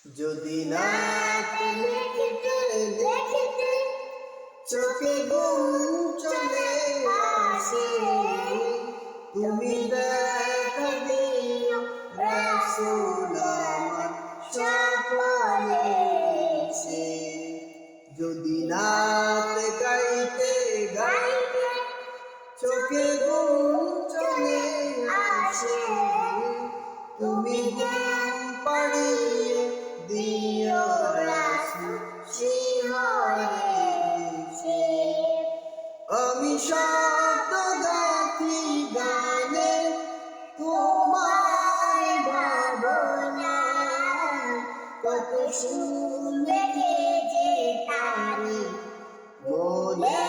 যদি রাতে দেখিতে দেখিতে চোখে ঘুম চলে আসে, তুমি দেখা দিও রাসূল আমার স্বপ্নে এসে। যদি রাতে গাইতে গাইতে চোখে ঘুম চলে আসে, তুমি ঘুম পাড়িয়ে দিও রাসূল শিহরে এসে। আমি শব্দ গাথি গানে তোমার ভাবনায়, কত সুর লেগে যে তারে মনে